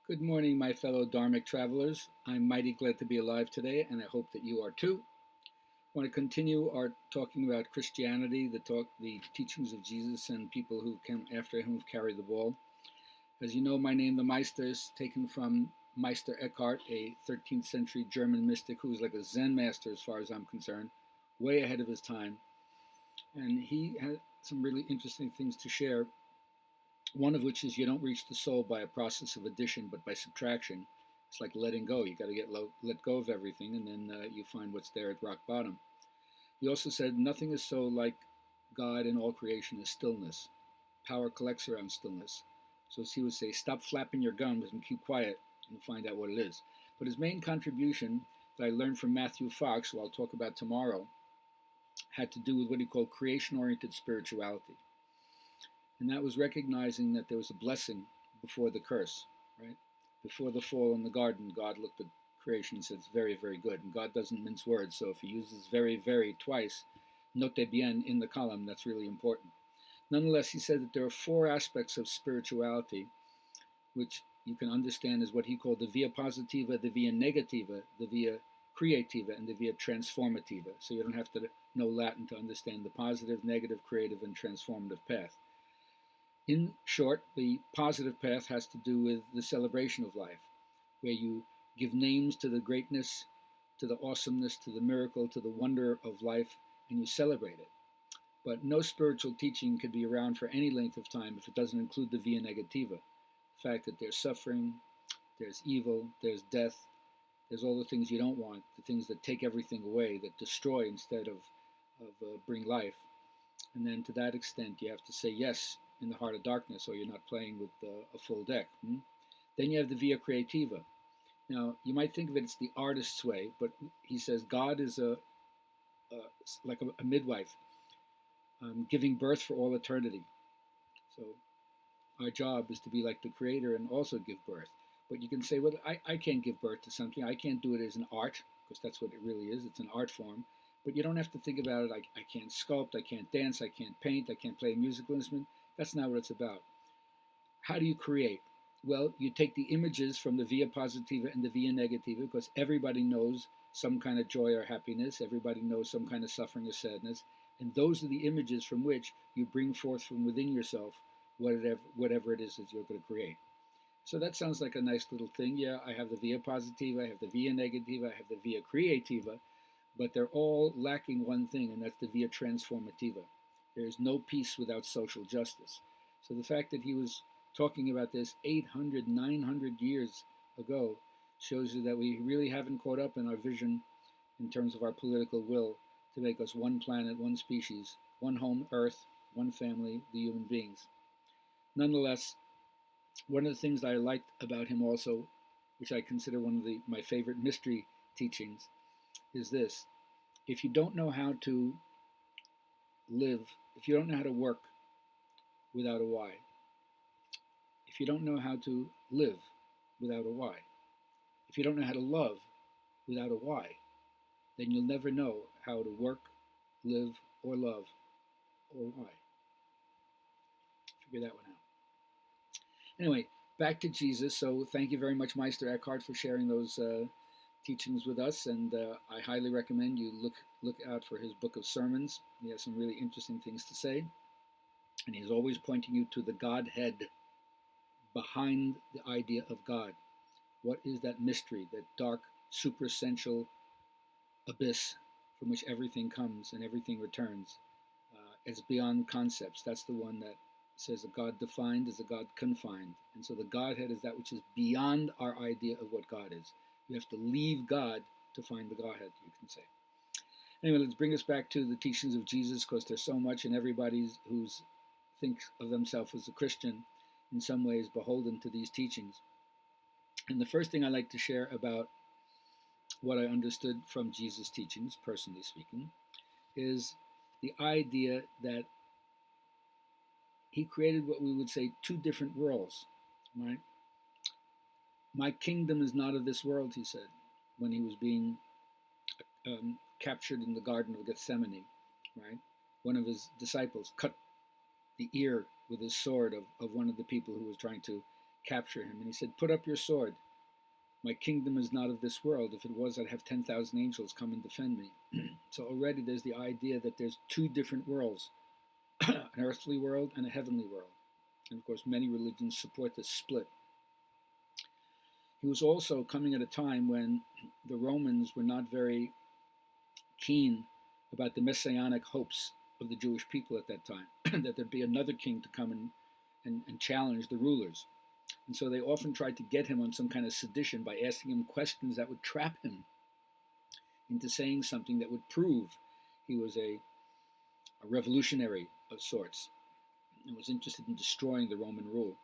Good morning, my fellow Dharmic travelers. I'm mighty glad to be alive today, and I hope that you are too. I want to continue our talking about Christianity, the teachings of Jesus, and people who came after him who've carried the ball. As you know, my name, the Meister, is taken from Meister Eckhart, a 13th century German mystic who was like a Zen master as far as I'm concerned, way ahead of his time. And he had some really interesting things to share. One of which is you don't reach the soul by a process of addition, but by subtraction. It's like letting go. You got to let go of everything, and then you find what's there at rock bottom. He also said nothing is so like God in all creation as stillness. Power collects around stillness. So as he would say, stop flapping your gums and keep quiet, and you'll find out what it is. But his main contribution that I learned from Matthew Fox, who I'll talk about tomorrow, had to do with what he called creation-oriented spirituality. And that was recognizing that there was a blessing before the curse, right? Before the fall in the garden, God looked at creation and said, it's very, very good. And God doesn't mince words. So if he uses very, very twice, note bien in the column, that's really important. Nonetheless, he said that there are four aspects of spirituality, which you can understand as what he called the via positiva, the via negativa, the via creativa, and the via transformativa. So you don't have to know Latin to understand the positive, negative, creative, and transformative path. In short, the positive path has to do with the celebration of life, where you give names to the greatness, to the awesomeness, to the miracle, to the wonder of life, and you celebrate it. But no spiritual teaching could be around for any length of time if it doesn't include the via negativa. The fact that there's suffering, there's evil, there's death, there's all the things you don't want, the things that take everything away, that destroy instead of bring life. And then to that extent, you have to say yes in the heart of darkness, or you're not playing with a full deck. Then you have the via creativa. Now, you might think of it as the artist's way, but he says God is like a midwife, giving birth for all eternity. So our job is to be like the creator and also give birth. But you can say, well, I can't give birth to something. I can't do it as an art, because that's what it really is. It's an art form. But you don't have to think about it like I can't sculpt, I can't dance, I can't paint, I can't play a musical instrument. That's not what it's about. How do you create? Well, you take the images from the via positiva and the via negativa, because everybody knows some kind of joy or happiness, everybody knows some kind of suffering or sadness, and those are the images from which you bring forth from within yourself whatever it is that you're going to create. So that sounds like a nice little thing. Yeah, I have the via positiva, I have the via negativa, I have the via creativa, but they're all lacking one thing, and that's the via transformativa. There is no peace without social justice. So the fact that he was talking about this 800, 900 years ago shows you that we really haven't caught up in our vision in terms of our political will to make us one planet, one species, one home, Earth, one family, the human beings. Nonetheless, one of the things that I liked about him also, which I consider one of my favorite mystery teachings, is this. If you don't know how to live, if you don't know how to work without a why, if you don't know how to live without a why, if you don't know how to love without a why, then you'll never know how to work, live, or love, or why. Figure that one out. Anyway, back to Jesus. So thank you very much, Meister Eckhart, for sharing those teachings with us, and I highly recommend you look out for his book of sermons. He has some really interesting things to say, and he's always pointing you to the Godhead behind the idea of God. What is that mystery, that dark, superessential abyss from which everything comes and everything returns? It's beyond concepts. That's the one that says a God defined is a God confined. And so the Godhead is that which is beyond our idea of what God is. You have to leave God to find the Godhead, you can say. Anyway, let's bring us back to the teachings of Jesus, because there's so much, and everybody who thinks of themselves as a Christian in some ways beholden to these teachings. And the first thing I like to share about what I understood from Jesus' teachings, personally speaking, is the idea that he created what we would say two different worlds, right? My kingdom is not of this world, he said, when he was being captured in the Garden of Gethsemane, right? One of his disciples cut the ear with his sword of one of the people who was trying to capture him. And he said, "Put up your sword. My kingdom is not of this world. If it was, I'd have 10,000 angels come and defend me." So already there's the idea that there's two different worlds, an earthly world and a heavenly world. And of course, many religions support this split. He was also coming at a time when the Romans were not very keen about the messianic hopes of the Jewish people at that time, that there'd be another king to come and challenge the rulers. And so they often tried to get him on some kind of sedition by asking him questions that would trap him into saying something that would prove he was a revolutionary of sorts and was interested in destroying the Roman rule.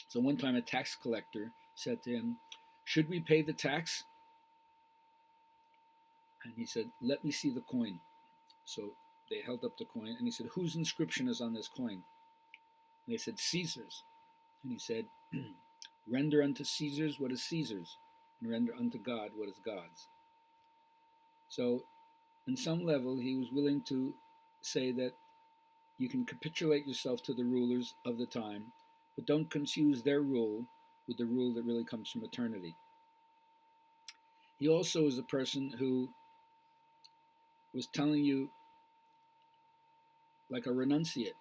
So one time a tax collector said to him, "Should we pay the tax?" And he said, "Let me see the coin." So they held up the coin, and he said, "Whose inscription is on this coin?" And they said, "Caesar's." And he said, "Render unto Caesar's what is Caesar's, and render unto God what is God's." So, on some level, he was willing to say that you can capitulate yourself to the rulers of the time, but don't confuse their rule with the rule that really comes from eternity. He also is a person who was telling you, like a renunciate,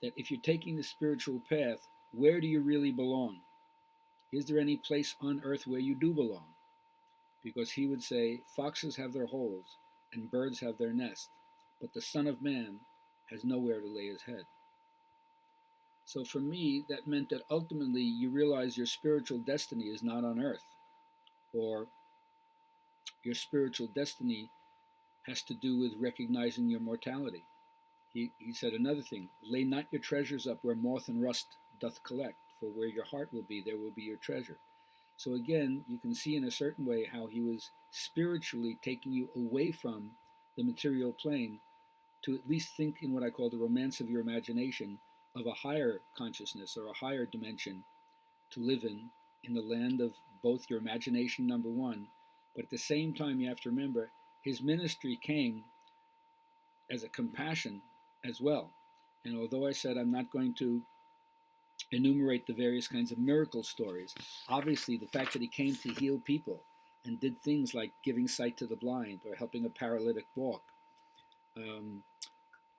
that if you're taking the spiritual path, where do you really belong? Is there any place on earth where you do belong? Because he would say, foxes have their holes and birds have their nest, but the Son of Man has nowhere to lay his head. So for me, that meant that ultimately you realize your spiritual destiny is not on earth, or your spiritual destiny has to do with recognizing your mortality. He said another thing, lay not your treasures up where moth and rust doth collect, for where your heart will be, there will be your treasure. So again, you can see in a certain way how he was spiritually taking you away from the material plane to at least think in what I call the romance of your imagination of a higher consciousness or a higher dimension to live in the land of both your imagination, number one, but at the same time you have to remember his ministry came as a compassion as well. And although I said I'm not going to enumerate the various kinds of miracle stories, obviously the fact that he came to heal people and did things like giving sight to the blind or helping a paralytic walk,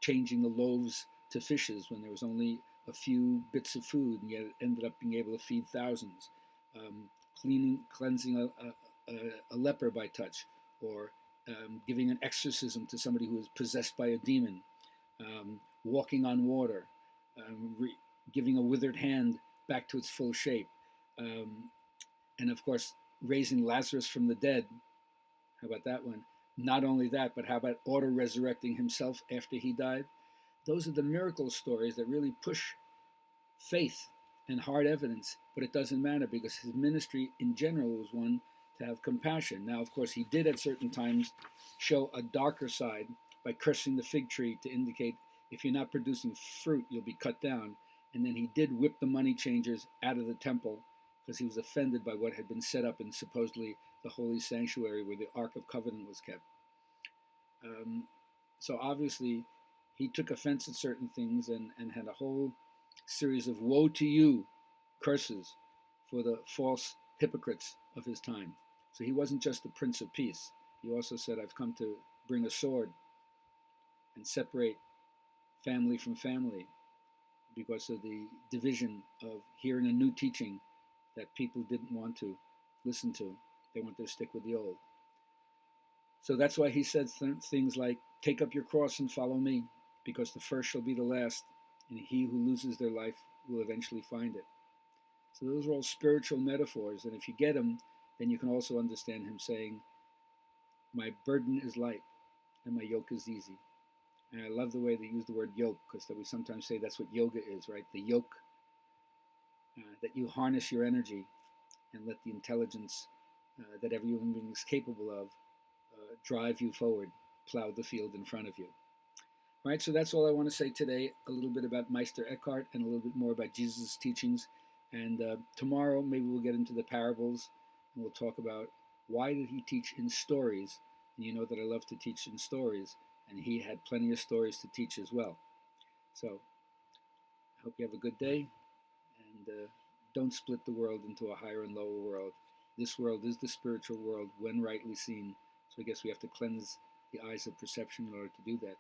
changing the loaves to fishes when there was only a few bits of food and yet it ended up being able to feed thousands, cleansing a leper by touch, or giving an exorcism to somebody who was possessed by a demon, walking on water, giving a withered hand back to its full shape, and of course raising Lazarus from the dead. How about that one? Not only that, but how about auto-resurrecting himself after he died? Those are the miracle stories that really push faith and hard evidence, but it doesn't matter because his ministry in general was one to have compassion. Now, of course, he did at certain times show a darker side by cursing the fig tree to indicate if you're not producing fruit, you'll be cut down. And then he did whip the money changers out of the temple because he was offended by what had been set up in supposedly the holy sanctuary where the Ark of Covenant was kept. So obviously he took offense at certain things and had a whole series of woe to you curses for the false hypocrites of his time. So he wasn't just the Prince of Peace. He also said, I've come to bring a sword and separate family from family because of the division of hearing a new teaching that people didn't want to listen to. They wanted to stick with the old. So that's why he said things like, take up your cross and follow me, because the first shall be the last, and he who loses their life will eventually find it. So those are all spiritual metaphors, and if you get them, then you can also understand him saying, my burden is light and my yoke is easy. And I love the way they use the word yoke, because we sometimes say that's what yoga is, right? The yoke, that you harness your energy and let the intelligence that every human being is capable of drive you forward, plow the field in front of you. All right, so that's all I want to say today, a little bit about Meister Eckhart and a little bit more about Jesus' teachings. And tomorrow, maybe we'll get into the parables, and we'll talk about why did he teach in stories. And you know that I love to teach in stories, and he had plenty of stories to teach as well. So I hope you have a good day, and Don't split the world into a higher and lower world. This world is the spiritual world when rightly seen. So I guess we have to cleanse the eyes of perception in order to do that.